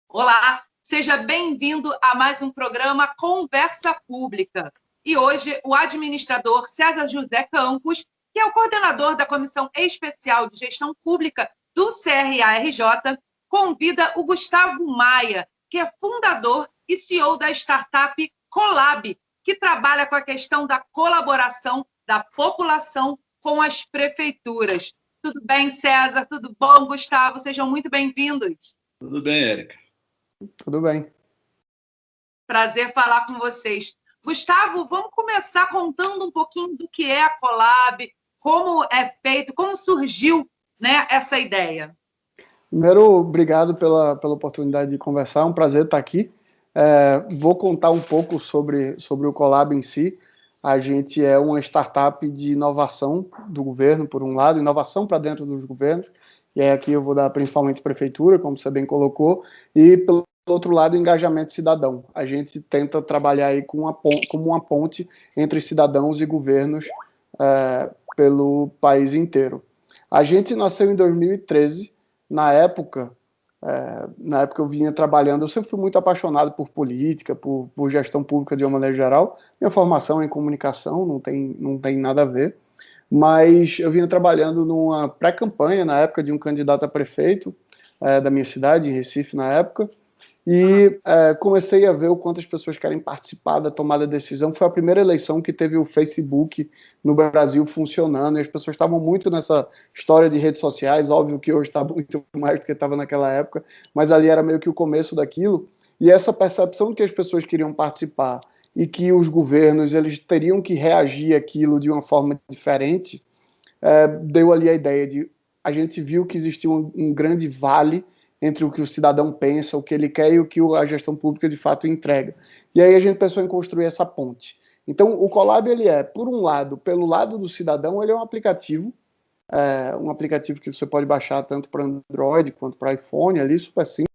Olá, seja bem-vindo a mais um programa Conversa Pública. E hoje o administrador César José Campos, que é o coordenador da Comissão Especial de Gestão Pública do CRA-RJ, convida o Gustavo Maia, que é fundador e CEO da startup Colab, que trabalha com a questão da colaboração da população com as prefeituras. Tudo bem, César? Tudo bom, Gustavo? Sejam muito bem-vindos. Tudo bem, Érica. Tudo bem. Prazer falar com vocês. Gustavo, vamos começar contando um pouquinho do que é a Colab, como é feito, como surgiu, né, essa ideia. Primeiro, obrigado pela oportunidade de conversar, é um prazer estar aqui. Vou contar um pouco sobre o Colab em si. A gente é uma startup de inovação do governo, por um lado, inovação para dentro dos governos, e aí aqui eu vou dar principalmente prefeitura, como você bem colocou, e pelo outro lado, engajamento cidadão. A gente tenta trabalhar aí como uma ponte entre cidadãos e governos pelo país inteiro. A gente nasceu em 2013, na época eu vinha trabalhando, eu sempre fui muito apaixonado por política, por gestão pública de uma maneira geral. Minha formação é em comunicação, não tem nada a ver, mas eu vinha trabalhando numa pré-campanha, na época, de um candidato a prefeito da minha cidade, em Recife, na época, e comecei a ver o quanto as pessoas querem participar da tomada de decisão. Foi a primeira eleição que teve o Facebook no Brasil funcionando, e as pessoas estavam muito nessa história de redes sociais, óbvio que hoje está muito mais do que estava naquela época, mas ali era meio que o começo daquilo, e essa percepção de que as pessoas queriam participar e que os governos eles teriam que reagir àquilo de uma forma diferente, deu ali a ideia de... A gente viu que existia um grande vale entre o que o cidadão pensa, o que ele quer e o que a gestão pública de fato entrega. E aí a gente pensou em construir essa ponte. Então o Colab, ele por um lado, pelo lado do cidadão, ele é um aplicativo que você pode baixar tanto para Android quanto para iPhone, ali, super simples.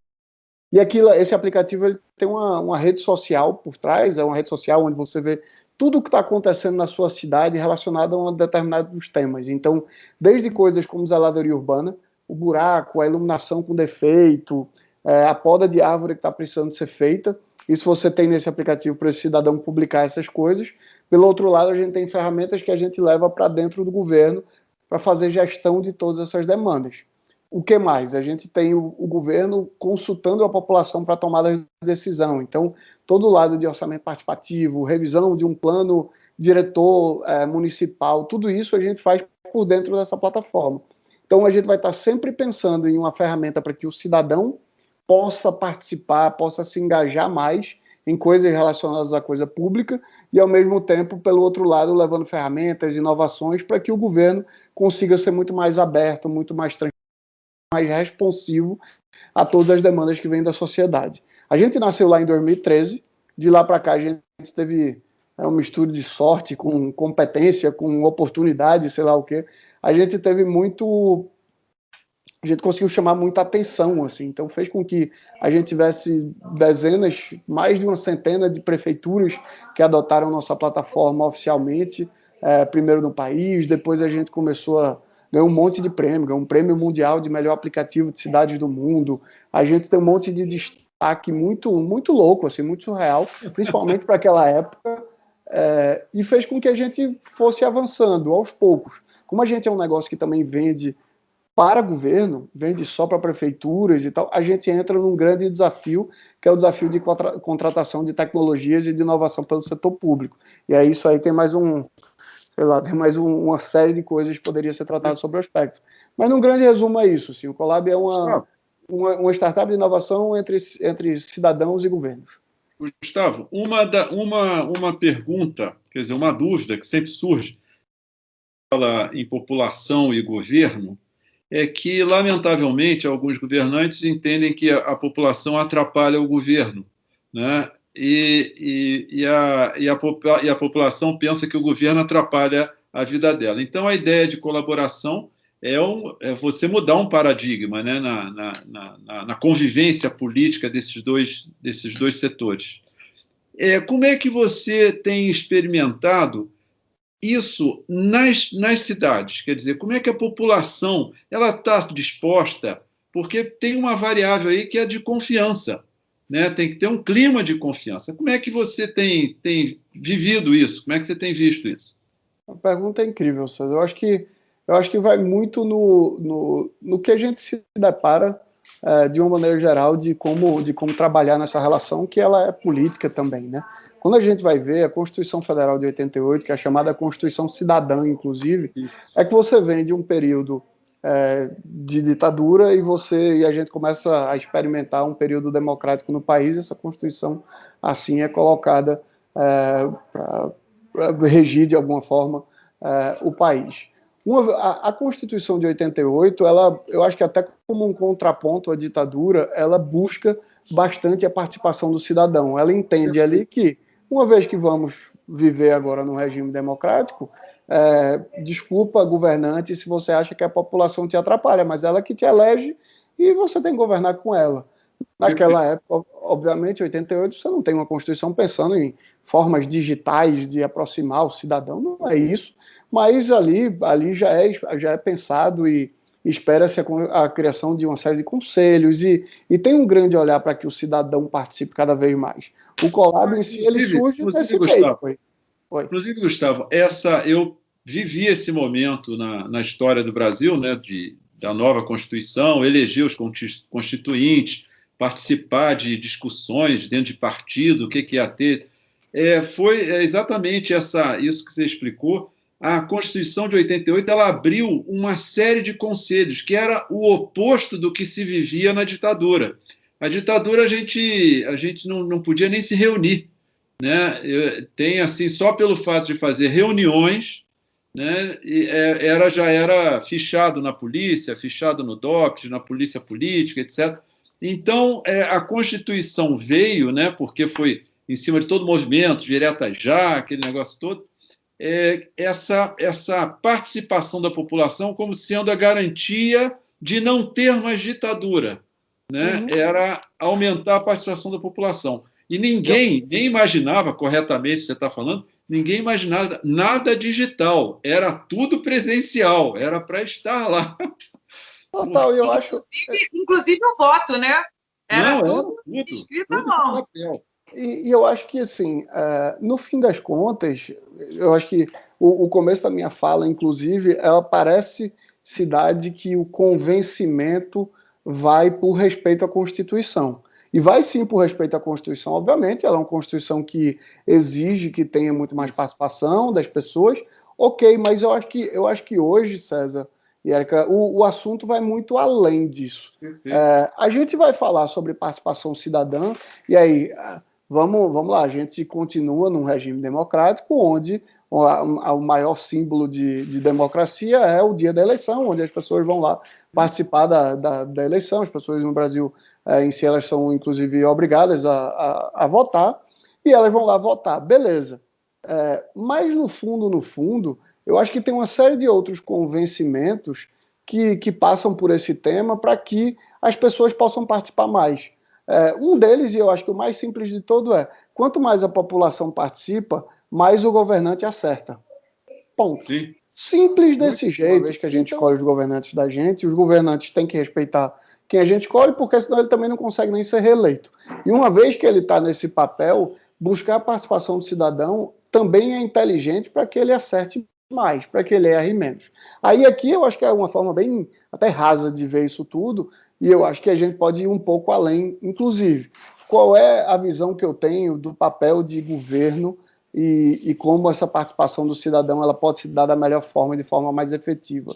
E esse aplicativo ele tem uma rede social por trás, é uma rede social onde você vê tudo o que está acontecendo na sua cidade relacionado a determinados temas. Então, desde coisas como zeladoria urbana, o buraco, a iluminação com defeito, a poda de árvore que está precisando ser feita. Isso você tem nesse aplicativo para esse cidadão publicar essas coisas. Pelo outro lado, a gente tem ferramentas que a gente leva para dentro do governo para fazer gestão de todas essas demandas. O que mais? A gente tem o governo consultando a população para tomada de decisão. Então, todo o lado de orçamento participativo, revisão de um plano diretor municipal, tudo isso a gente faz por dentro dessa plataforma. Então, a gente vai estar sempre pensando em uma ferramenta para que o cidadão possa participar, possa se engajar mais em coisas relacionadas à coisa pública e, ao mesmo tempo, pelo outro lado, levando ferramentas, inovações para que o governo consiga ser muito mais aberto, muito mais transparente, mais responsivo a todas as demandas que vêm da sociedade. A gente nasceu lá em 2013, de lá para cá a gente teve uma mistura de sorte com competência, com oportunidade, sei lá o quê. A gente conseguiu chamar muita atenção, assim, então fez com que a gente tivesse mais de uma centena de prefeituras que adotaram nossa plataforma oficialmente, primeiro no país, depois a gente começou a ganhar um monte de prêmio, ganhou um prêmio mundial de melhor aplicativo de cidades do mundo, a gente tem um monte de destaque muito, muito louco, assim, muito surreal, principalmente para aquela época, e fez com que a gente fosse avançando aos poucos. Como a gente é um negócio que também vende para governo, vende só para prefeituras e tal, a gente entra num grande desafio, que é o desafio de contratação de tecnologias e de inovação pelo setor público. E aí isso aí tem mais uma série de coisas que poderia ser tratado sobre o aspecto. Mas, num grande resumo, é isso. Sim. O Colab é uma startup de inovação entre cidadãos e governos. Gustavo, uma pergunta, quer dizer, uma dúvida que sempre surge, fala em população e governo, é que, lamentavelmente, alguns governantes entendem que a população atrapalha o governo, né? E a população pensa que o governo atrapalha a vida dela. Então, a ideia de colaboração é você mudar um paradigma, né, na convivência política desses dois setores. Como é que você tem experimentado isso nas cidades? Quer dizer, como é que a população ela está disposta? Porque tem uma variável aí que é de confiança, né? Tem que ter um clima de confiança. Como é que você tem vivido isso? Como é que você tem visto isso? A pergunta é incrível, César. Eu acho que vai muito no que a gente se depara, de uma maneira geral, de como trabalhar nessa relação, que ela é política também, né? Quando a gente vai ver a Constituição Federal de 88, que é a chamada Constituição Cidadã, inclusive, Isso. é que você vem de um período de ditadura e a gente começa a experimentar um período democrático no país. Essa Constituição, assim, é colocada para regir de alguma forma o país. A Constituição de 88, eu acho que até como um contraponto à ditadura, ela busca bastante a participação do cidadão. Ela entende ali que, uma vez que vamos viver agora num regime democrático, desculpa, governante, se você acha que a população te atrapalha, mas ela que te elege e você tem que governar com ela. Naquela época, obviamente, em 88, você não tem uma Constituição pensando em formas digitais de aproximar o cidadão, não é isso, mas ali já é pensado e espera-se a criação de uma série de conselhos e tem um grande olhar para que o cidadão participe cada vez mais. O Colab em si, ele surge Inclusive, nesse meio. Gustavo, inclusive, Gustavo, eu vivi esse momento na história do Brasil, né, da nova Constituição, eleger os constituintes, participar de discussões dentro de partido, o que ia ter. Foi exatamente isso que você explicou. A Constituição de 88 ela abriu uma série de conselhos, que era o oposto do que se vivia na ditadura. A ditadura a gente não podia nem se reunir, né? Tem assim só pelo fato de fazer reuniões, né? Já era fichado na polícia, fichado no DOPS, na polícia política, etc. Então a Constituição veio, né? Porque foi em cima de todo o movimento, direta já, aquele negócio todo, essa participação da população como sendo a garantia de não ter mais ditadura, né? Era aumentar a participação da população. E ninguém nem imaginava, corretamente você está falando, ninguém imaginava nada digital, era tudo presencial, era para estar lá. Total, eu acho. Inclusive o voto, né? Era Não, tudo era escrito à tudo mão. no papel. E eu acho que, assim, no fim das contas, eu acho que o começo da minha fala, inclusive, ela parece se dar de que o convencimento vai por respeito à Constituição. E vai sim por respeito à Constituição, obviamente, ela é uma Constituição que exige que tenha muito mais participação das pessoas, ok, mas eu acho que hoje, César e Érica, o assunto vai muito além disso. A gente vai falar sobre participação cidadã, e aí, vamos lá, a gente continua num regime democrático, onde o maior símbolo de democracia é o dia da eleição, onde as pessoas vão lá participar da eleição. As pessoas no Brasil, em si, elas são, inclusive, obrigadas a votar, e elas vão lá votar, beleza. Mas, no fundo, eu acho que tem uma série de outros convencimentos que passam por esse tema para que as pessoas possam participar mais. Um deles, e eu acho que o mais simples de todo, quanto mais a população participa, mais o governante acerta. Ponto. Sim. Simples desse jeito. Uma vez que a gente escolhe os governantes da gente, os governantes têm que respeitar quem a gente escolhe, porque senão ele também não consegue nem ser reeleito. E uma vez que ele está nesse papel, buscar a participação do cidadão também é inteligente para que ele acerte mais, para que ele erre menos. Aí aqui eu acho que é uma forma bem até rasa de ver isso tudo, e eu acho que a gente pode ir um pouco além, inclusive. Qual é a visão que eu tenho do papel de governo e como essa participação do cidadão ela pode se dar da melhor forma, de forma mais efetiva?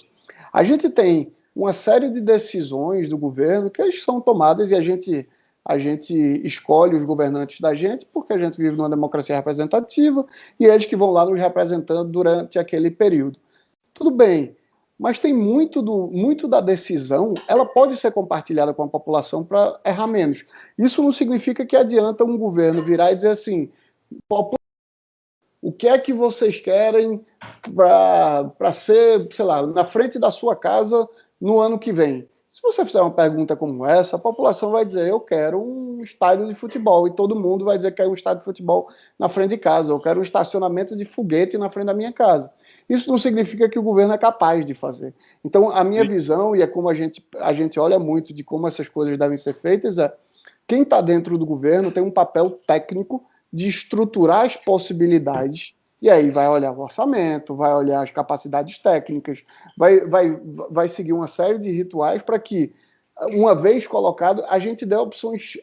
A gente tem uma série de decisões do governo que eles são tomadas e a gente escolhe os governantes da gente porque a gente vive numa democracia representativa e eles que vão lá nos representando durante aquele período. Tudo bem, mas tem muito da decisão, ela pode ser compartilhada com a população para errar menos. Isso não significa que adianta um governo virar e dizer assim, o que é que vocês querem para ser, sei lá, na frente da sua casa no ano que vem? Se você fizer uma pergunta como essa, a população vai dizer, eu quero um estádio de futebol, e todo mundo vai dizer que quer um estádio de futebol na frente de casa, eu quero um estacionamento de foguete na frente da minha casa. Isso não significa que o governo é capaz de fazer. Então, a minha visão, e é como a gente olha muito de como essas coisas devem ser feitas, é quem está dentro do governo tem um papel técnico de estruturar as possibilidades, e aí vai olhar o orçamento, vai olhar as capacidades técnicas, vai seguir uma série de rituais para que, uma vez colocado, a gente dê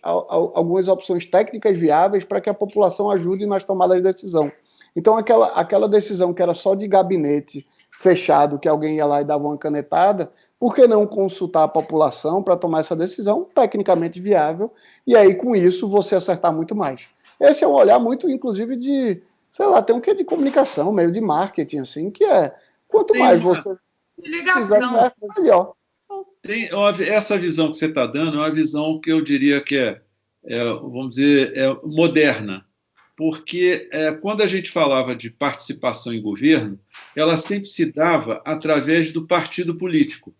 algumas opções técnicas viáveis para que a população ajude nas tomadas de decisão. Então, aquela decisão que era só de gabinete fechado, que alguém ia lá e dava uma canetada, por que não consultar a população para tomar essa decisão tecnicamente viável, e aí, com isso, você acertar muito mais? Esse é um olhar muito, inclusive, de, sei lá, tem um quê de comunicação, meio de marketing, assim, que é, quanto mais você fizer, melhor. Essa visão que você está dando é uma visão que eu diria que vamos dizer, moderna. Porque quando a gente falava de participação em governo, ela sempre se dava através do partido político,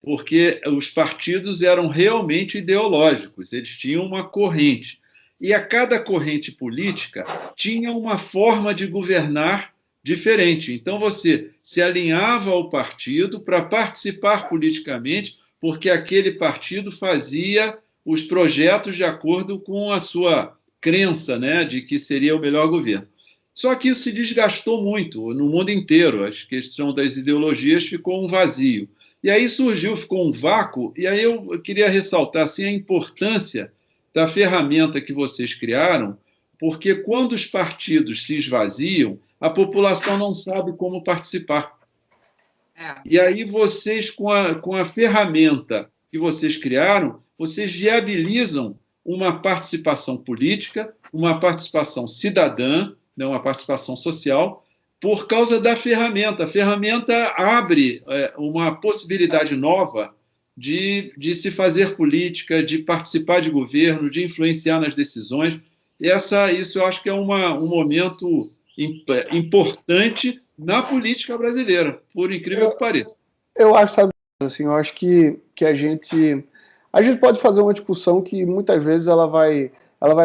porque os partidos eram realmente ideológicos, eles tinham uma corrente, e a cada corrente política tinha uma forma de governar diferente. Então, você se alinhava ao partido para participar politicamente, porque aquele partido fazia os projetos de acordo com a sua crença, né, de que seria o melhor governo. Só que isso se desgastou muito no mundo inteiro. A questão das ideologias ficou um vazio. E aí ficou um vácuo, e aí eu queria ressaltar assim, a importância da ferramenta que vocês criaram, porque quando os partidos se esvaziam, a população não sabe como participar. E aí vocês, com a ferramenta que vocês criaram, vocês viabilizam uma participação política, uma participação cidadã, né, uma participação social, por causa da ferramenta. A ferramenta abre uma possibilidade nova de se fazer política, de participar de governo, de influenciar nas decisões. Isso eu acho que é um momento importante na política brasileira, por incrível que pareça. Eu acho, sabe, assim, eu acho que a gente pode fazer uma discussão que muitas vezes ela vai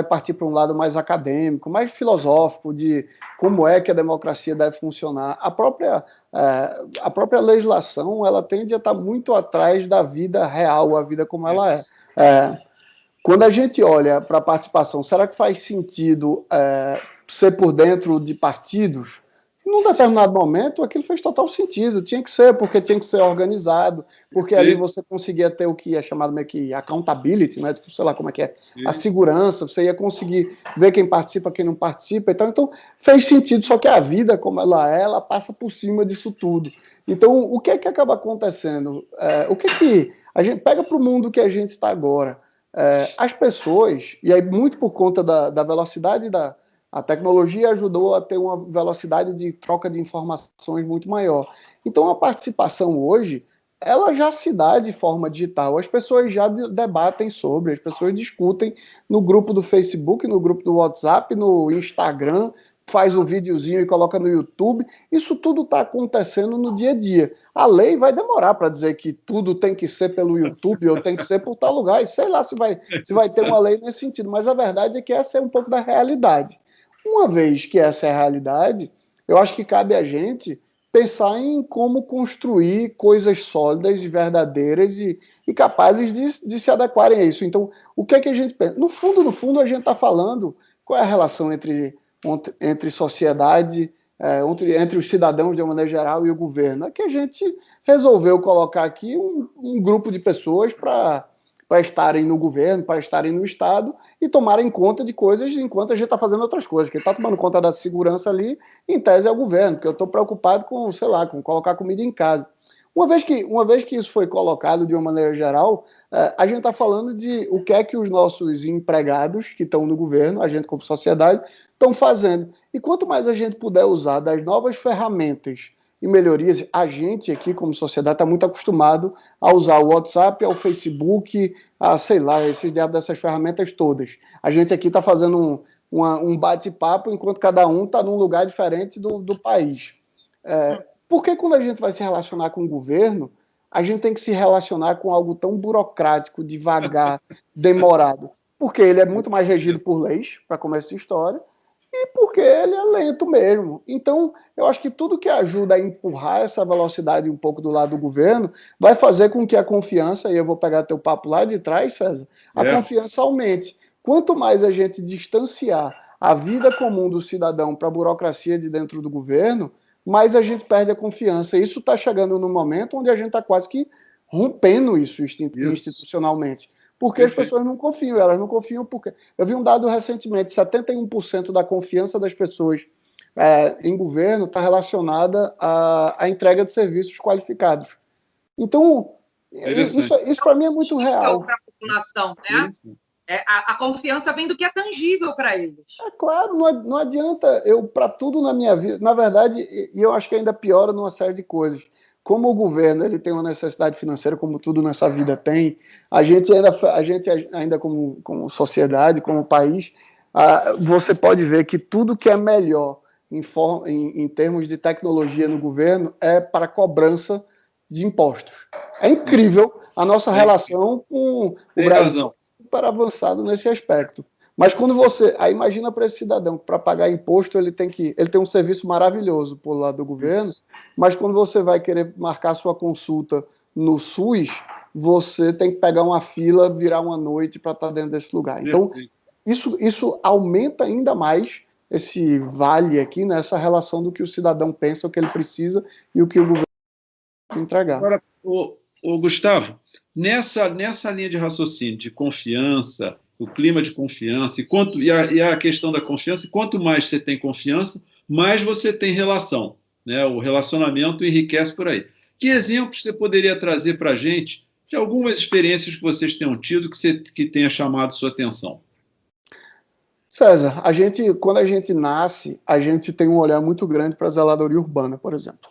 partir para um lado mais acadêmico, mais filosófico, de como é que a democracia deve funcionar. A própria legislação, ela tende a estar muito atrás da vida real, a vida como ela é. Quando a gente olha para a participação, será que faz sentido ser por dentro de partidos? Num determinado momento, aquilo fez total sentido. Tinha que ser, porque tinha que ser organizado, porque ali você conseguia ter o que é chamado meio que accountability, né? Sei lá como é que é. A segurança, você ia conseguir ver quem participa, quem não participa. Então fez sentido, só que a vida, como ela passa por cima disso tudo. Então, o que é que acaba acontecendo? O que é que a gente pega para o mundo que a gente está agora? As pessoas, e aí muito por conta da velocidade a tecnologia ajudou a ter uma velocidade de troca de informações muito maior. Então, a participação hoje, ela já se dá de forma digital. As pessoas já debatem sobre, as pessoas discutem no grupo do Facebook, no grupo do WhatsApp, no Instagram, faz um videozinho e coloca no YouTube. Isso tudo está acontecendo no dia a dia. A lei vai demorar para dizer que tudo tem que ser pelo YouTube ou tem que ser por tal lugar. E sei lá se vai ter uma lei nesse sentido. Mas a verdade é que essa é um pouco da realidade. Uma vez que essa é a realidade, eu acho que cabe a gente pensar em como construir coisas sólidas, verdadeiras e capazes de se adequarem a isso. Então, o que é que a gente pensa? No fundo, a gente está falando qual é a relação entre sociedade, entre os cidadãos de uma maneira geral e o governo. É que a gente resolveu colocar aqui um grupo de pessoas para estarem no governo, para estarem no Estado e tomarem conta de coisas enquanto a gente está fazendo outras coisas. Quem está tomando conta da segurança ali, em tese, é o governo, porque eu estou preocupado com, sei lá, com colocar comida em casa. Uma vez que isso foi colocado de uma maneira geral, a gente está falando de o que é que os nossos empregados que estão no governo, a gente como sociedade, estão fazendo. E quanto mais a gente puder usar das novas ferramentas e melhorias, a gente aqui como sociedade está muito acostumado a usar o WhatsApp, ao Facebook, sei lá, esses diabos dessas ferramentas todas. A gente aqui está fazendo um bate-papo enquanto cada um está num lugar diferente do país. Por que quando a gente vai se relacionar com o governo, a gente tem que se relacionar com algo tão burocrático, devagar, demorado? Porque ele é muito mais regido por leis, para começo de história, e porque ele é lento mesmo. Então, eu acho que tudo que ajuda a empurrar essa velocidade um pouco do lado do governo vai fazer com que a confiança, e eu vou pegar teu papo lá de trás, César, a confiança aumente. Quanto mais a gente distanciar a vida comum do cidadão para a burocracia de dentro do governo, mais a gente perde a confiança. Isso está chegando no momento onde a gente está quase que rompendo isso institucionalmente. Porque as pessoas não confiam, elas não confiam porque... Eu vi um dado recentemente, 71% da confiança das pessoas em governo está relacionada à entrega de serviços qualificados. Então, isso para mim é muito real. Para a população, né? A confiança vem do que é tangível para eles. É claro, não adianta para tudo na minha vida. Na verdade, e eu acho que ainda piora numa série de coisas. Como o governo ele tem uma necessidade financeira, como tudo nessa vida tem, a gente ainda como sociedade, como país, você pode ver que tudo que é melhor em termos de tecnologia no governo é para cobrança de impostos. É incrível a nossa relação com o Brasil para avançado nesse aspecto. Mas quando aí imagina para esse cidadão que para pagar imposto ele tem um serviço maravilhoso por lado do governo, mas quando você vai querer marcar sua consulta no SUS, você tem que pegar uma fila, virar uma noite para estar dentro desse lugar. Então, isso aumenta ainda mais esse vale aqui, nessa relação do que o cidadão pensa, o que ele precisa e o que o governo tem que entregar. Agora, o Gustavo, nessa linha de raciocínio, de confiança, o clima de confiança, e a questão da confiança, e quanto mais você tem confiança, mais você tem relação, né? O relacionamento enriquece por aí. Que exemplos você poderia trazer para a gente de algumas experiências que vocês tenham tido que tenha chamado sua atenção? César, quando a gente nasce, a gente tem um olhar muito grande para a zeladoria urbana, por exemplo.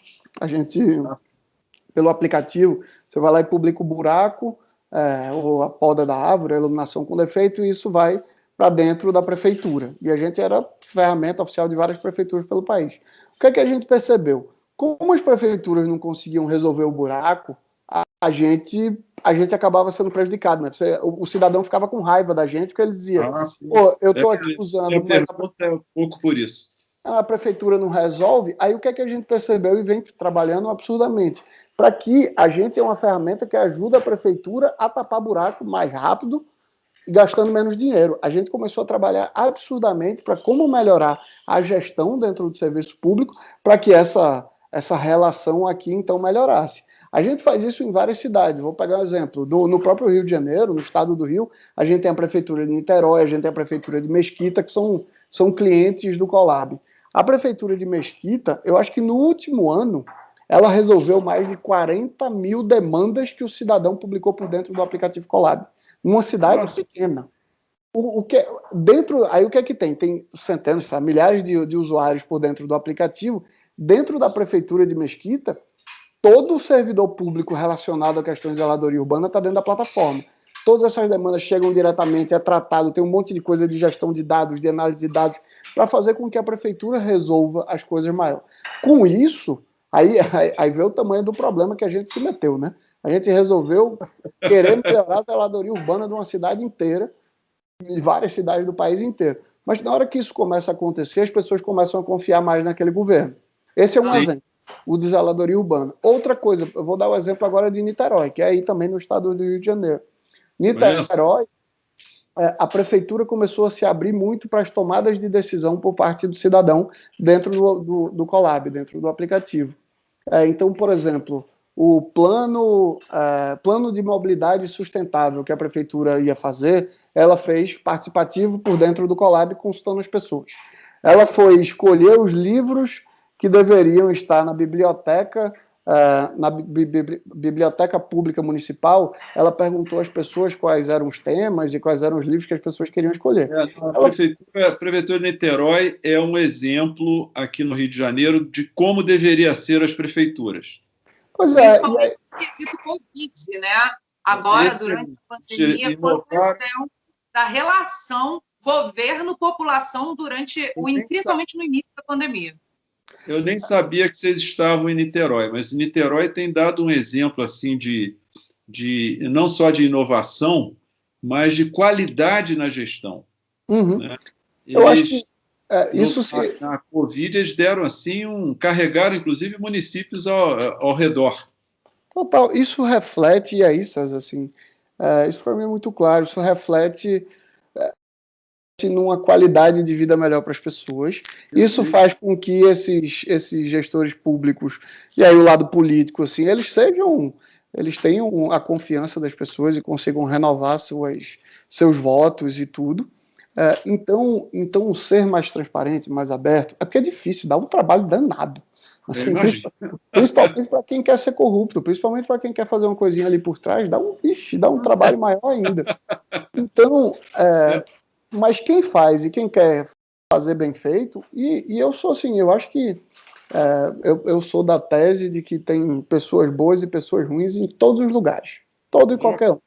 Pelo aplicativo, você vai lá e publica o buraco, ou a poda da árvore, a iluminação com defeito, e isso vai para dentro da prefeitura. E a gente era ferramenta oficial de várias prefeituras pelo país. O que é que a gente percebeu? Como as prefeituras não conseguiam resolver o buraco, a gente acabava sendo prejudicado, né? O cidadão ficava com raiva da gente, porque ele dizia, pô, eu estou aqui usando... Minha pergunta é um pouco por isso. A prefeitura não resolve, aí o que é que a gente percebeu e vem trabalhando absurdamente? Para que a gente é uma ferramenta que ajuda a prefeitura a tapar buraco mais rápido e gastando menos dinheiro. A gente começou a trabalhar absurdamente para como melhorar a gestão dentro do serviço público para que essa relação aqui, então, melhorasse. A gente faz isso em várias cidades. Vou pegar um exemplo. No próprio Rio de Janeiro, no estado do Rio, a gente tem a prefeitura de Niterói, a gente tem a prefeitura de Mesquita, que são clientes do Colab. A prefeitura de Mesquita, eu acho que no último ano, ela resolveu mais de 40 mil demandas que o cidadão publicou por dentro do aplicativo Colab. Numa cidade pequena. Aí o que é que tem? Tem centenas, milhares de usuários por dentro do aplicativo. Dentro da prefeitura de Mesquita, todo o servidor público relacionado à questão de zeladoria urbana está dentro da plataforma. Todas essas demandas chegam diretamente, é tratado, tem um monte de coisa de gestão de dados, de análise de dados, para fazer com que a prefeitura resolva as coisas maiores. Com isso, aí vê o tamanho do problema que a gente se meteu, né? A gente resolveu querer melhorar a zeladoria urbana de uma cidade inteira, de várias cidades do país inteiro. Mas na hora que isso começa a acontecer, as pessoas começam a confiar mais naquele governo. Esse é um exemplo, o de zeladoria urbana. Outra coisa, eu vou dar o exemplo agora de Niterói, que é aí também no estado do Rio de Janeiro. Niterói, a prefeitura começou a se abrir muito para as tomadas de decisão por parte do cidadão dentro do Colab, dentro do aplicativo. Então, por exemplo, o plano de mobilidade sustentável que a prefeitura ia fazer, ela fez participativo por dentro do Colab, consultando as pessoas. Ela foi escolher os livros que deveriam estar na biblioteca pública municipal. Ela perguntou às pessoas quais eram os temas e quais eram os livros que as pessoas queriam escolher. A Prefeitura de Niterói é um exemplo aqui no Rio de Janeiro de como deveria ser as prefeituras. Pois é. No quesito Covid, né? Agora, durante a pandemia, questão da relação governo-população principalmente no início da pandemia. Eu nem sabia que vocês estavam em Niterói, mas Niterói tem dado um exemplo assim de não só de inovação, mas de qualidade na gestão, Uhum. né? Eu acho que Eles isso se... na Covid eles deram assim carregaram inclusive municípios ao redor. Total, isso reflete, e é isso, assim, isso para mim é muito claro, isso reflete numa qualidade de vida melhor para as pessoas. Isso faz com que esses gestores públicos, e aí o lado político, assim, eles tenham a confiança das pessoas e consigam renovar seus votos e tudo. Então, ser mais transparente, mais aberto, é porque é difícil, dá um trabalho danado. Eu Assim, imagino. principalmente para quem quer ser corrupto, principalmente para quem quer fazer uma coisinha ali por trás, dá um trabalho maior ainda. Então, mas quem faz e quem quer fazer bem feito, e eu sou assim, eu acho que eu sou da tese de que tem pessoas boas e pessoas ruins em todos os lugares, todo e qualquer um.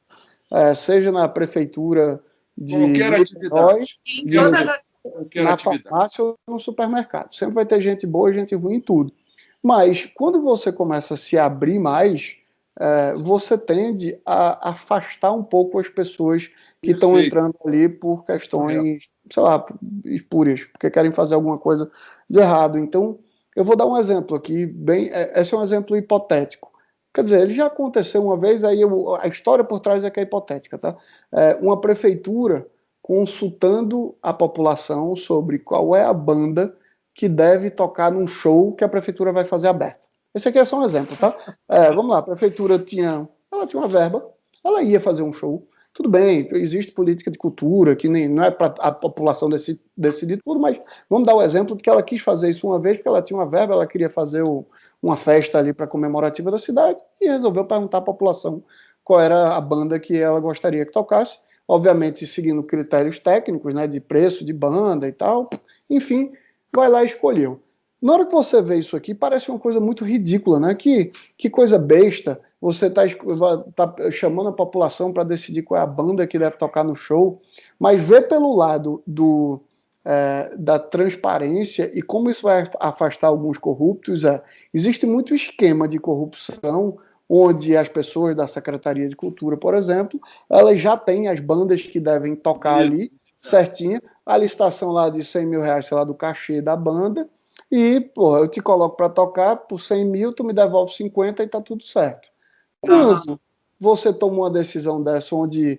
Seja na prefeitura de Qualquer Niterói, atividade. Em de todas Niterói, as... Qualquer na atividade. farmácia ou no supermercado. Sempre vai ter gente boa e gente ruim em tudo. Mas quando você começa a se abrir mais, você tende a afastar um pouco as pessoas que estão Perfeito. entrando ali por Correto. questões, sei lá, espúrias, porque querem fazer alguma coisa de errado. Então, eu vou dar um exemplo aqui, esse é um exemplo hipotético. Quer dizer, ele já aconteceu uma vez, aí a história por trás é que é hipotética, tá? Uma prefeitura consultando a população sobre qual é a banda que deve tocar num show que a prefeitura vai fazer aberto. Esse aqui é só um exemplo, tá? Vamos lá, a prefeitura tinha uma verba, ela ia fazer um show. Tudo bem, existe política de cultura, que não é para a população decidir tudo, mas vamos dar o exemplo de que ela quis fazer isso uma vez, porque ela tinha uma verba, ela queria fazer uma festa ali para comemorativa da cidade, e resolveu perguntar à população qual era a banda que ela gostaria que tocasse, obviamente seguindo critérios técnicos, né, de preço de banda e tal, enfim, vai lá e escolheu. Na hora que você vê isso aqui, parece uma coisa muito ridícula, né? Que coisa besta, você está chamando a população para decidir qual é a banda que deve tocar no show, mas vê pelo lado da transparência e como isso vai afastar alguns corruptos. Existe muito esquema de corrupção, onde as pessoas da Secretaria de Cultura, por exemplo, elas já têm as bandas que devem tocar ali, certinho, a licitação lá de 100 mil reais, sei lá, do cachê da banda, e, porra, eu te coloco para tocar por 100 mil, tu me devolve 50 e tá tudo certo. Quando você toma uma decisão dessa, onde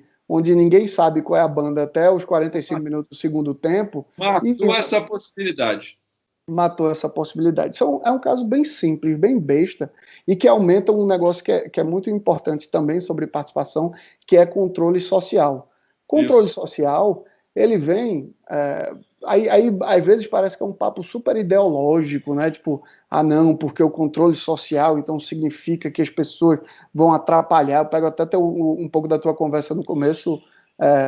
ninguém sabe qual é a banda até os 45 minutos do segundo tempo... Matou essa possibilidade. Matou essa possibilidade. Isso é um caso bem simples, bem besta, e que aumenta um negócio que é muito importante também sobre participação, que é controle social. Controle social, ele vem... Aí, às vezes, parece que é um papo super ideológico, né? Tipo, não, porque o controle social, então, significa que as pessoas vão atrapalhar. Eu pego até um pouco da tua conversa no começo,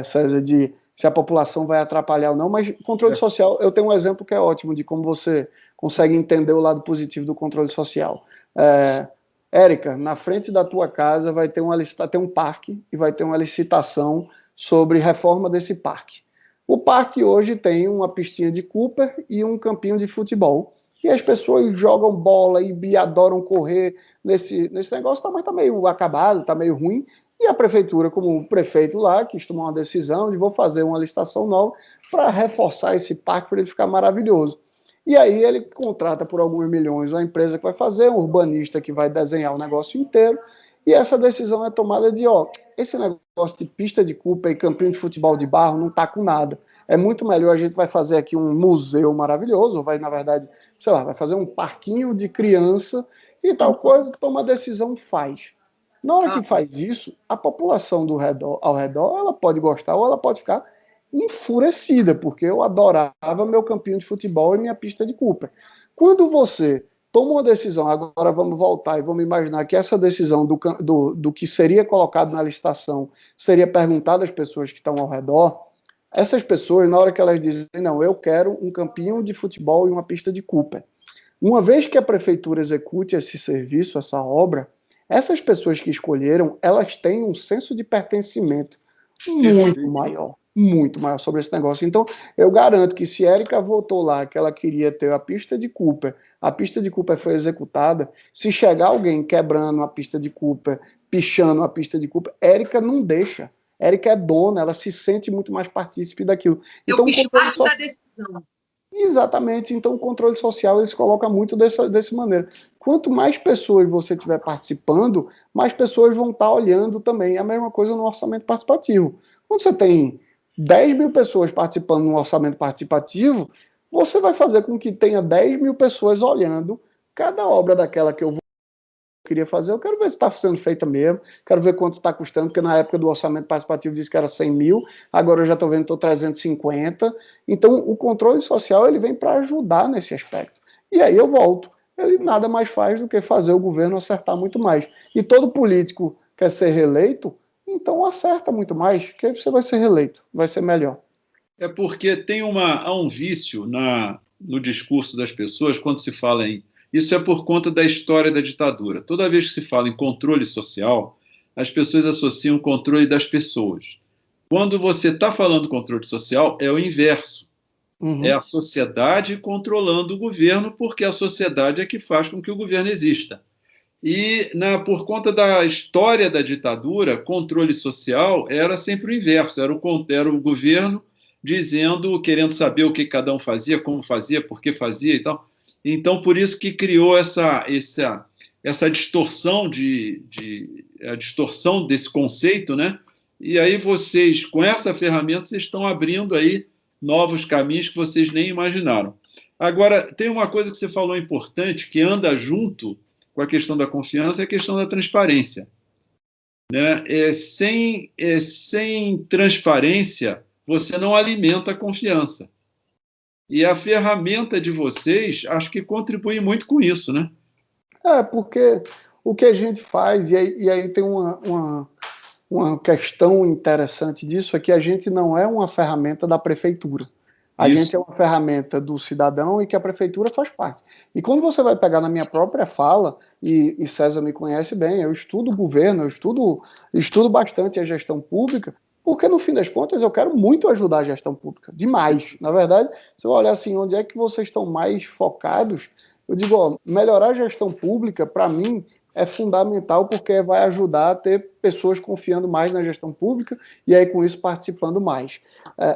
César, de se a população vai atrapalhar ou não, mas controle social, eu tenho um exemplo que é ótimo de como você consegue entender o lado positivo do controle social. Érica, na frente da tua casa vai ter um parque e vai ter uma licitação sobre reforma desse parque. O parque hoje tem uma pistinha de Cooper e um campinho de futebol. E as pessoas jogam bola e adoram correr nesse negócio, mas tá meio acabado, tá meio ruim. E a prefeitura, como o prefeito lá, quis tomar uma decisão de vou fazer uma licitação nova para reforçar esse parque para ele ficar maravilhoso. E aí ele contrata por alguns milhões a empresa que vai fazer, um urbanista que vai desenhar o negócio inteiro, e essa decisão é tomada de, esse negócio de pista de Cooper e campinho de futebol de barro não tá com nada. É muito melhor, a gente vai fazer aqui um museu maravilhoso, ou vai, na verdade, sei lá, vai fazer um parquinho de criança e tal coisa, toma a decisão, faz. Na hora que faz isso, a população ao redor, ela pode gostar ou ela pode ficar enfurecida, porque eu adorava meu campinho de futebol e minha pista de Cooper. Quando você toma uma decisão, agora vamos voltar e vamos imaginar que essa decisão do que seria colocado na licitação seria perguntada às pessoas que estão ao redor, essas pessoas, na hora que elas dizem, não, eu quero um campinho de futebol e uma pista de Cooper. Uma vez que a prefeitura execute esse serviço, essa obra, essas pessoas que escolheram, elas têm um senso de pertencimento muito maior. muito maior sobre esse negócio. Então, eu garanto que se Érica votou lá que ela queria ter a pista de Cooper foi executada, se chegar alguém quebrando a pista de Cooper, pichando a pista de Cooper, Érica não deixa. Érica é dona, ela se sente muito mais partícipe daquilo. Eu Então, fiz parte da decisão. Exatamente, então o controle social ele se coloca muito dessa maneira. Quanto mais pessoas você tiver participando, mais pessoas vão estar olhando também. É a mesma coisa no orçamento participativo. Quando você tem 10 mil pessoas participando no orçamento participativo, você vai fazer com que tenha 10 mil pessoas olhando cada obra daquela que eu queria fazer, eu quero ver se está sendo feita mesmo, quero ver quanto está custando, porque na época do orçamento participativo disse que era 100 mil, agora eu já estou vendo que estou 350, então o controle social ele vem para ajudar nesse aspecto. E aí eu volto, ele nada mais faz do que fazer o governo acertar muito mais. E todo político quer ser reeleito, então acerta muito mais, que aí você vai ser reeleito, vai ser melhor. É porque há um vício no discurso das pessoas quando se fala em. Isso é por conta da história da ditadura. Toda vez que se fala em controle social, as pessoas associam o controle das pessoas. Quando você está falando controle social, é o inverso. É a sociedade controlando o governo, porque a sociedade é que faz com que o governo exista. E, por conta da história da ditadura, controle social era sempre o inverso, era o governo dizendo, querendo saber o que cada um fazia, como fazia, por que fazia e tal. Então, por isso que criou essa distorção a distorção desse conceito, né? E aí vocês, com essa ferramenta, vocês estão abrindo aí novos caminhos que vocês nem imaginaram. Agora, tem uma coisa que você falou importante, que anda junto com a questão da confiança, é a questão da transparência. Né? Sem transparência, você não alimenta a confiança. E a ferramenta de vocês, acho que contribui muito com isso, né? Porque o que a gente faz, e aí tem uma questão interessante disso, é que a gente não é uma ferramenta da prefeitura. A gente é uma ferramenta do cidadão e que a prefeitura faz parte. E quando você vai pegar na minha própria fala, e César me conhece bem, eu estudo governo, eu estudo bastante a gestão pública, porque no fim das contas eu quero muito ajudar a gestão pública, demais. Na verdade, se eu olhar assim, onde é que vocês estão mais focados, eu digo, ó, melhorar a gestão pública, para mim, é fundamental porque vai ajudar a ter pessoas confiando mais na gestão pública e aí com isso participando mais.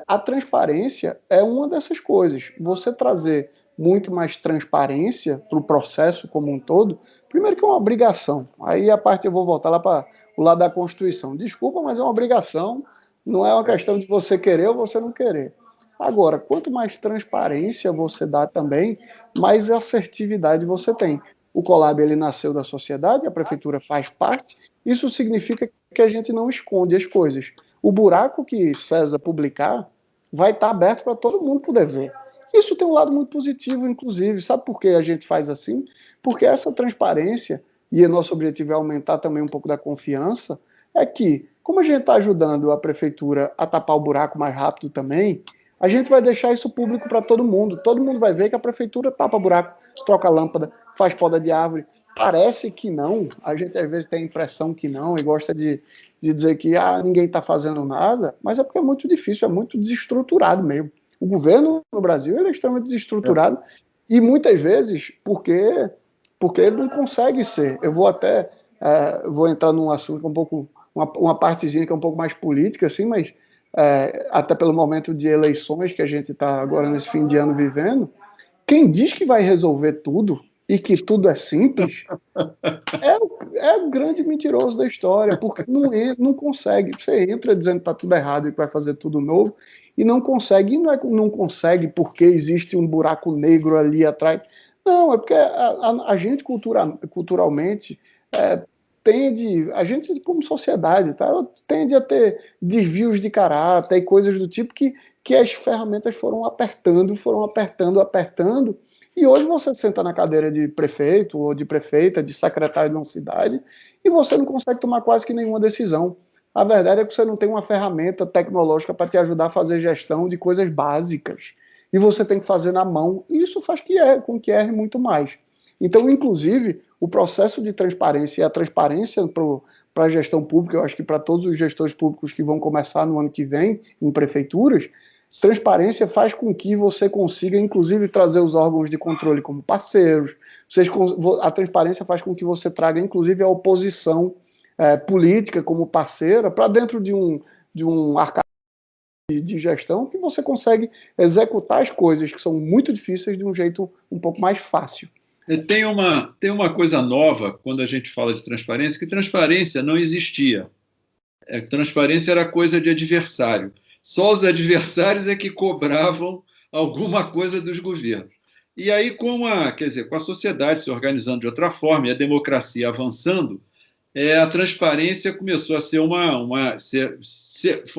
A transparência é uma dessas coisas. Você trazer muito mais transparência para o processo como um todo, primeiro que é uma obrigação. Aí a parte eu vou voltar lá para o lado da Constituição. Desculpa, mas é uma obrigação, não é uma questão de você querer ou você não querer. Agora, quanto mais transparência você dá também, mais assertividade você tem. O Colab ele nasceu da sociedade, a prefeitura faz parte, isso significa que a gente não esconde as coisas. O buraco que César publicar vai estar aberto para todo mundo poder ver. Isso tem um lado muito positivo, inclusive. Sabe por que a gente faz assim? Porque essa transparência, e o nosso objetivo é aumentar também um pouco da confiança, é que, como a gente está ajudando a prefeitura a tapar o buraco mais rápido também, a gente vai deixar isso público para todo mundo. Todo mundo vai ver que a prefeitura tapa buraco, troca lâmpada, faz poda de árvore. Parece que não, a gente às vezes tem a impressão que não e gosta de dizer que ninguém está fazendo nada, mas é porque é muito difícil, é muito desestruturado mesmo. O governo no Brasil ele é extremamente desestruturado e muitas vezes porque ele não consegue ser. Eu vou até vou entrar num assunto que é um pouco uma partezinha que é um pouco mais política, assim, mas até pelo momento de eleições que a gente está agora nesse fim de ano vivendo, quem diz que vai resolver tudo e que tudo é simples é o grande mentiroso da história, porque não consegue. Você entra dizendo que está tudo errado e que vai fazer tudo novo e não consegue. E não consegue porque existe um buraco negro ali atrás. Não, é porque a gente culturalmente a gente como sociedade, tá, tende a ter desvios de caráter e coisas do tipo que as ferramentas foram apertando, apertando, e hoje você senta na cadeira de prefeito ou de prefeita, de secretário de uma cidade, e você não consegue tomar quase que nenhuma decisão. A verdade é que você não tem uma ferramenta tecnológica para te ajudar a fazer gestão de coisas básicas. E você tem que fazer na mão, e isso faz com que erre muito mais. Então, inclusive, o processo de transparência e a transparência para para a gestão pública, eu acho que para todos os gestores públicos que vão começar no ano que vem, em prefeituras, transparência faz com que você consiga, inclusive, trazer os órgãos de controle como parceiros. A transparência faz com que você traga, inclusive, a oposição política como parceira para dentro de um arcabouço de gestão que você consegue executar as coisas que são muito difíceis de um jeito um pouco mais fácil. Tem uma coisa nova quando a gente fala de transparência, que transparência não existia. Transparência era coisa de adversário. Só os adversários é que cobravam alguma coisa dos governos. E aí, com a sociedade se organizando de outra forma e a democracia avançando, a transparência começou a ser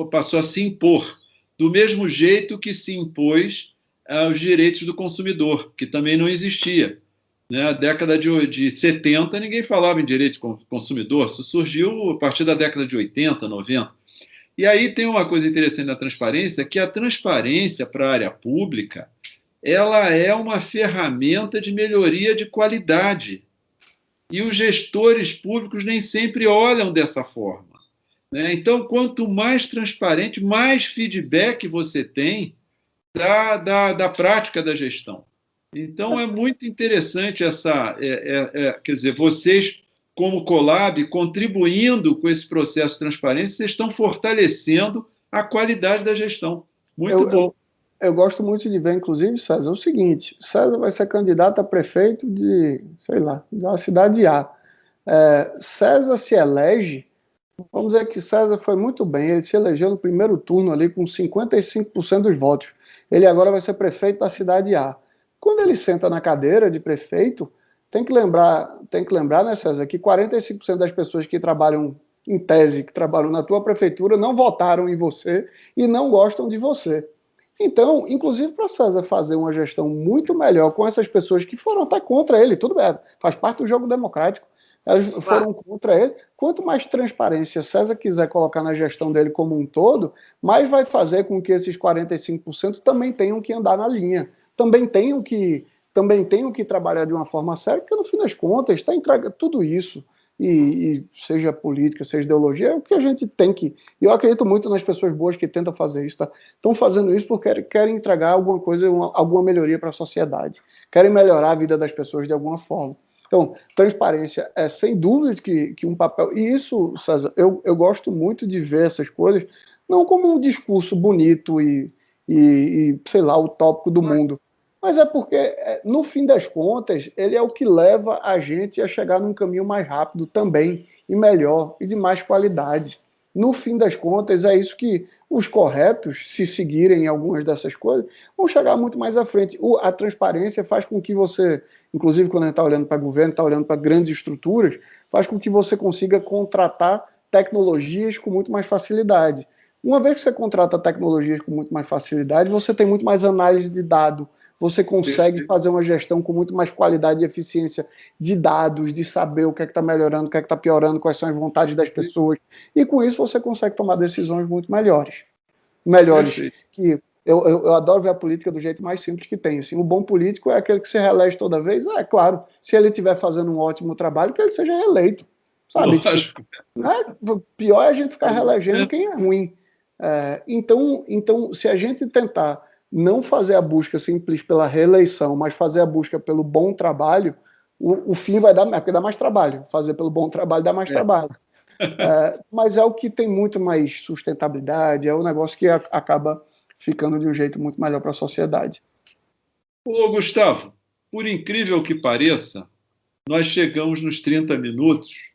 passou a se impor, do mesmo jeito que se impôs os direitos do consumidor, que também não existia. Na década de 70, ninguém falava em direito do consumidor, isso surgiu a partir da década de 80, 90. E aí tem uma coisa interessante na transparência, que a transparência para a área pública, ela é uma ferramenta de melhoria de qualidade. E os gestores públicos nem sempre olham dessa forma, né? Então, quanto mais transparente, mais feedback você tem da prática da gestão. Então, é muito interessante quer dizer, vocês, como Colab, contribuindo com esse processo de transparência, vocês estão fortalecendo a qualidade da gestão. Muito bom. Eu gosto muito de ver, inclusive, César, o seguinte: César vai ser candidato a prefeito de, sei lá, da cidade A. César se elege, vamos dizer que César foi muito bem, ele se elegeu no primeiro turno ali com 55% dos votos. Ele agora vai ser prefeito da cidade A. Quando ele senta na cadeira de prefeito, tem que lembrar, né, César, que 45% das pessoas que trabalham, em tese, que trabalham na tua prefeitura, não votaram em você e não gostam de você. Então, inclusive para César fazer uma gestão muito melhor com essas pessoas que foram até contra ele, tudo bem, faz parte do jogo democrático, elas foram contra ele. Quanto mais transparência César quiser colocar na gestão dele como um todo, mais vai fazer com que esses 45% também tenham que andar na linha, também tenham que trabalhar de uma forma séria, porque no fim das contas está entregue tudo isso. E seja política, seja ideologia, é o que a gente tem que... Eu acredito muito nas pessoas boas que tentam fazer isso, tá? Estão fazendo isso porque querem entregar alguma coisa, alguma melhoria para a sociedade, querem melhorar a vida das pessoas de alguma forma. Então, transparência é sem dúvida que um papel... E isso, César, eu gosto muito de ver essas coisas, não como um discurso bonito e sei lá, utópico do mundo, mas é porque, no fim das contas, ele é o que leva a gente a chegar num caminho mais rápido também, e melhor, e de mais qualidade. No fim das contas, é isso que os corretos, se seguirem algumas dessas coisas, vão chegar muito mais à frente. A transparência faz com que você, inclusive quando a gente está olhando para governo, está olhando para grandes estruturas, faz com que você consiga contratar tecnologias com muito mais facilidade. Uma vez que você contrata tecnologias com muito mais facilidade, você tem muito mais análise de dado, você consegue fazer uma gestão com muito mais qualidade e eficiência de dados, de saber o que é que está melhorando, o que é que está piorando, quais são as vontades das pessoas, e com isso você consegue tomar decisões muito melhores. Que eu adoro ver a política do jeito mais simples que tem. Assim, o bom político é aquele que se reelege toda vez. É claro, se ele estiver fazendo um ótimo trabalho, que ele seja reeleito. Sabe? Tipo, né? Pior é a gente ficar reelegendo quem é ruim. Então, se a gente tentar não fazer a busca simples pela reeleição, mas fazer a busca pelo bom trabalho, o fim vai dar, porque dá mais trabalho. Fazer pelo bom trabalho dá mais trabalho. Mas é o que tem muito mais sustentabilidade, é o negócio que acaba ficando de um jeito muito melhor para a sociedade. Ô, Gustavo, por incrível que pareça, nós chegamos nos 30 minutos,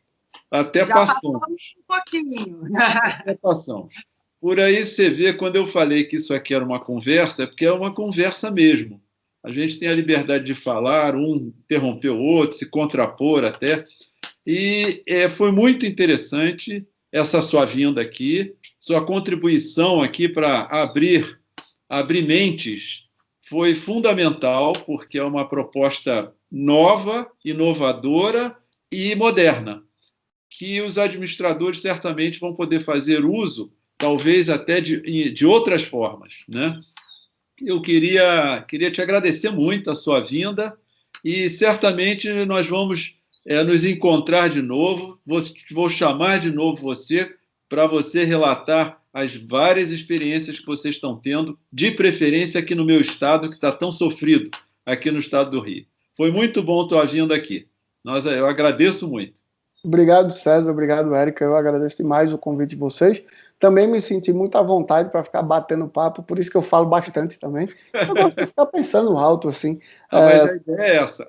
até já passamos. Um pouquinho. Até passamos. Por aí você vê, quando eu falei que isso aqui era uma conversa, é porque é uma conversa mesmo. A gente tem a liberdade de falar, um interromper o outro, se contrapor até. E foi muito interessante essa sua vinda aqui, sua contribuição aqui para abrir mentes foi fundamental, porque é uma proposta nova, inovadora e moderna, que os administradores certamente vão poder fazer uso, talvez até de outras formas, né? Eu queria te agradecer muito a sua vinda e certamente nós vamos nos encontrar de novo. Vou chamar de novo você para você relatar as várias experiências que vocês estão tendo, de preferência aqui no meu estado, que está tão sofrido, aqui no estado do Rio. Foi muito bom tua vinda aqui. Eu agradeço muito. Obrigado, César. Obrigado, Érica. Eu agradeço demais o convite de vocês. Também me senti muito à vontade para ficar batendo papo, por isso que eu falo bastante também. Eu gosto de ficar pensando alto, assim. Mas a ideia é essa.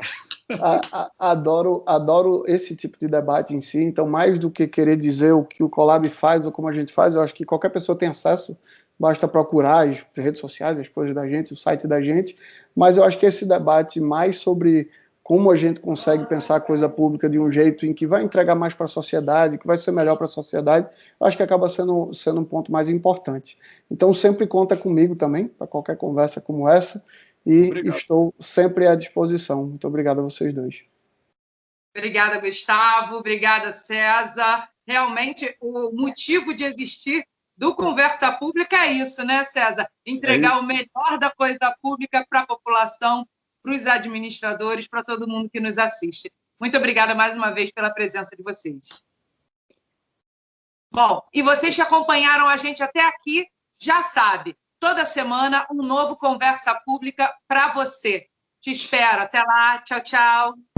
Adoro esse tipo de debate em si, então mais do que querer dizer o que o Colab faz ou como a gente faz, eu acho que qualquer pessoa tem acesso, basta procurar as redes sociais, as coisas da gente, o site da gente, mas eu acho que esse debate mais sobre como a gente consegue pensar a coisa pública de um jeito em que vai entregar mais para a sociedade, que vai ser melhor para a sociedade, eu acho que acaba sendo um ponto mais importante. Então sempre conta comigo também, para qualquer conversa como essa, e obrigado. Estou sempre à disposição. Muito obrigado a vocês dois. Obrigada, Gustavo. Obrigada, César. Realmente, o motivo de existir do Conversa Pública é isso, né, César? Entregar o melhor da coisa pública para a população, para os administradores, para todo mundo que nos assiste. Muito obrigada mais uma vez pela presença de vocês. Bom, e vocês que acompanharam a gente até aqui, já sabe, toda semana um novo Conversa Pública para você. Te espero. Até lá. Tchau, tchau.